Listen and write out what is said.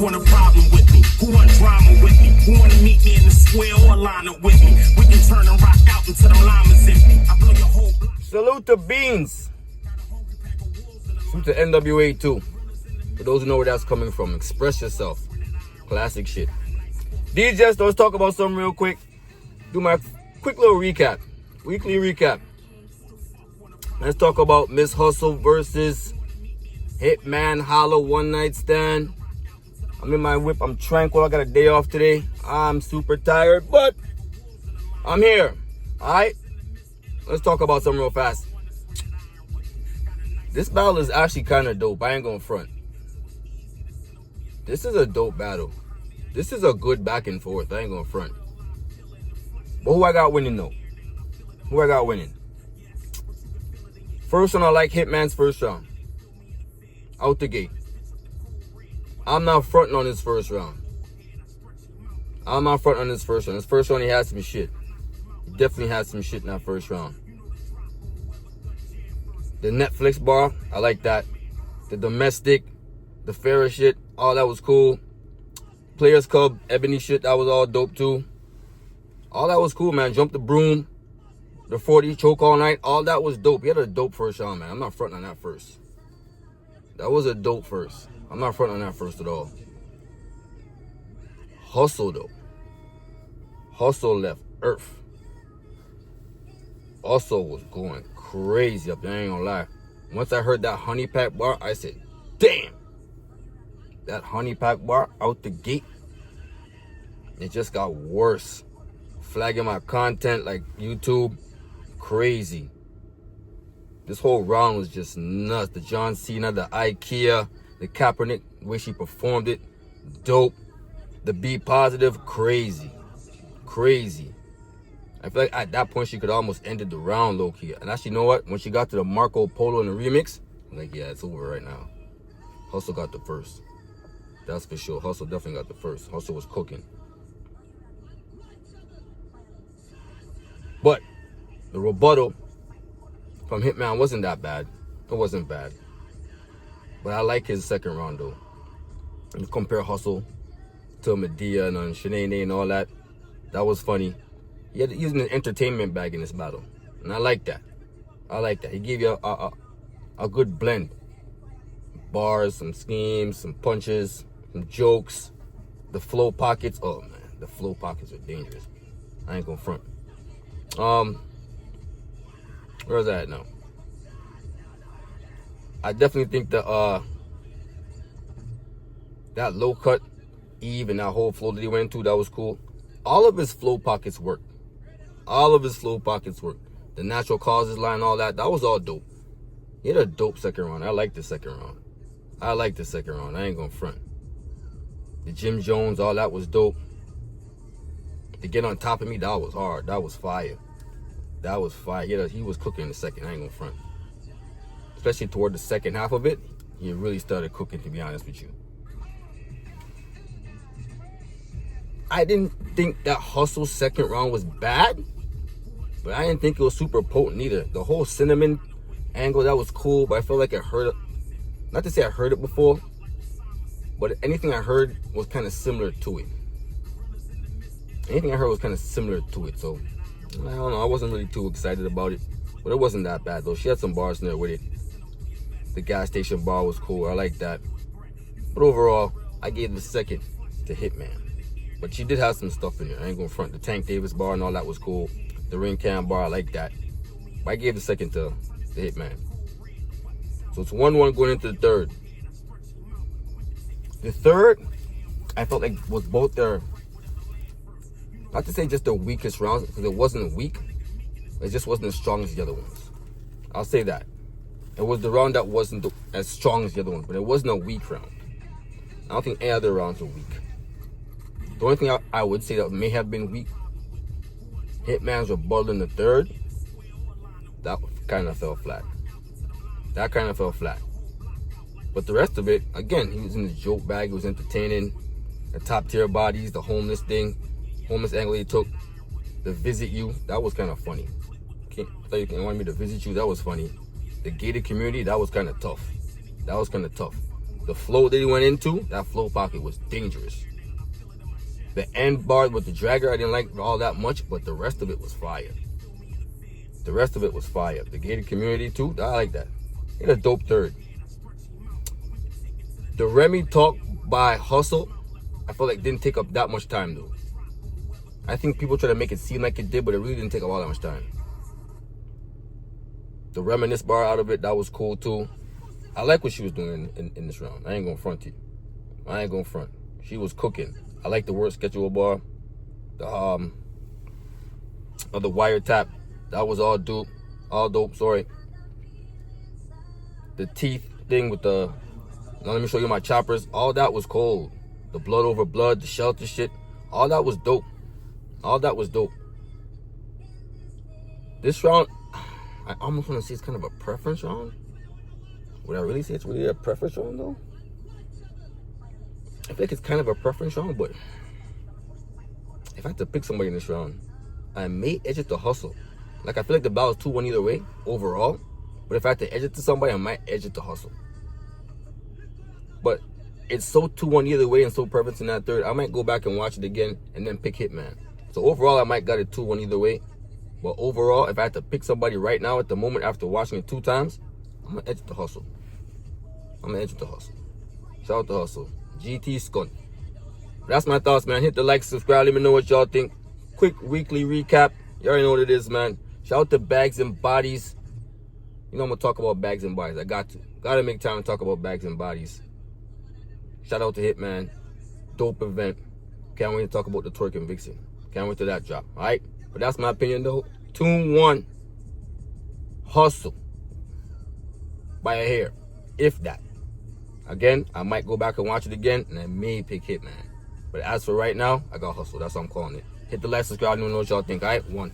Want a problem with me? Who want drama with me? Who want to meet me in the square or line up with me? We can turn and rock out until the llamas empty. I blow your whole block. Salute to Beans. Salute to NWA too. For those who know where that's coming from, express yourself. Classic shit. D.J.S, let's talk about something real quick. Do my quick little recap. Weekly recap. Let's talk about Miss Hustle versus Hitman Holla one night stand. I'm in my whip. I'm tranquil. I got a day off today. I'm super tired, but I'm here. Alright? Let's talk about something real fast. This battle is actually kind of dope. I ain't gonna front. This is a dope battle. This is a good back and forth. I ain't gonna front. But who I got winning though? Who I got winning? First one, I like Hitman's first round. Out the gate. I'm not fronting on his first round. I'm not fronting on his first round. His first round, he had some shit. He definitely had some shit in that first round. The Netflix bar, I like that. The domestic, the Farrah shit, all that was cool. Players Club, Ebony shit, that was all dope too. All that was cool, man. Jump the broom, the 40 choke all night, all that was dope. He had a dope first round, man. I'm not fronting on that first. That was a dope first. I'm not fronting on that first at all. Hustle though. Hustle left Earth. Hustle was going crazy up there, I ain't gonna lie. Once I heard that honey pack bar, I said, damn. That honey pack bar out the gate, it just got worse. Flagging my content like YouTube, crazy. This whole round was just nuts. The John Cena, the IKEA, the Kaepernick, the way she performed it, dope. The Be Positive, crazy. Crazy. I feel like at that point she could almost ended the round low-key. And actually, you know what? When she got to the Marco Polo in the remix, I'm like, yeah, it's over right now. Hustle got the first. That's for sure. Hustle definitely got the first. Hustle was cooking. But the rebuttal from Hitman wasn't that bad. It wasn't bad. But I like his second round though. And you compare Hustle to Medea and Shanae and all that. That was funny. He had using an entertainment bag in this battle. And I like that. I like that. He gave you a good blend. Bars, some schemes, some punches, some jokes. The flow pockets. Oh man, the flow pockets are dangerous. I ain't gonna front. Where's that at now? I definitely think that that low cut Eve and that whole flow that he went into, that was cool. All of his flow pockets worked. All of his flow pockets worked. The natural causes line, all that was all dope. He had a dope second round. I like the second round. I ain't gonna front. The Jim Jones, all that was dope. To get on top of me, that was hard. That was fire. That was fire. Yeah, he was cooking in the second. I ain't gonna front. Especially toward the second half of it, he really started cooking, to be honest with you. I didn't think that Hustle second round was bad, but I didn't think it was super potent either. The whole cinnamon angle, that was cool, but I felt like I heard it. Not to say I heard it before, but anything I heard was kind of similar to it. Anything I heard was kind of similar to it, so I don't know. I wasn't really too excited about it, but it wasn't that bad though. She had some bars in there with it. The gas station bar was cool. I like that. But overall, I gave the second to Hitman. But she did have some stuff in there. I ain't gonna front. The Tank Davis bar and all that was cool. The ring cam bar, I like that. But I gave the second to the Hitman. So it's 1-1 going into the third. The third, I felt like was both their, not to say just the weakest rounds, because it wasn't weak. It just wasn't as strong as the other ones. I'll say that. It was the round that wasn't as strong as the other ones, but it wasn't a weak round. I don't think any other rounds were weak. The only thing I would say that may have been weak, Hitman's rebuttal in the third, that kind of fell flat. But the rest of it, again, he was in his joke bag, he was entertaining. The top tier bodies, the homeless angle he took, the visit you, that was kind of funny. I thought you wanted me to visit you, that was funny. The gated community, that was kind of tough. The The flow that he went into, that flow pocket was dangerous. The end bar with the dragger, I didn't like all that much, but the rest of it was fire. The rest of it was fire. The gated community too, I like that. He had a dope third. The Remy talk by Hustle, I feel like didn't take up that much time though. I think people try to make it seem like it did, but it really didn't take up all that much time. The reminisce bar out of it, that was cool too. I like what she was doing in this round. I ain't gonna front you. I ain't gonna front. She was cooking. I like the word schedule bar. The wiretap, that was all dope. Sorry. The teeth thing with the, now let me show you my choppers. All that was cold. The blood over blood, the shelter shit, all that was dope. This round, I almost want to say it's kind of a preference round. Would I really say it's really a preference round though? I feel like it's kind of a preference round, but if I had to pick somebody in this round, I may edge it to Hustle. Like, I feel like the battle is 2-1 either way, overall. But if I had to edge it to somebody, I might edge it to Hustle. But it's so 2-1 either way and so preference in that third, I might go back and watch it again and then pick Hitman. So overall, I might got it 2-1 either way. But overall, if I had to pick somebody right now at the moment after watching it 2 times, I'm going to edge it to Hustle. Shout out to Hustle. GT Skunt. That's my thoughts, man. Hit the like, subscribe, let me know what y'all think. Quick weekly recap. You already know what it is, man. Shout out to Bags&Bodies. You know I'm going to talk about Bags&Bodies. I got to. Got to make time to talk about Bags&Bodies. Shout out to Hitman. Dope event. Can't wait to talk about the twerking vixen. Can't wait till that drop. All right? But that's my opinion, though. 2-1. Hustle. By a hair. If that. Again, I might go back and watch it again, and I may pick Hitman. But as for right now, I got Hustle. That's what I'm calling it. Hit the like, subscribe, let me know what y'all think. All right? 1.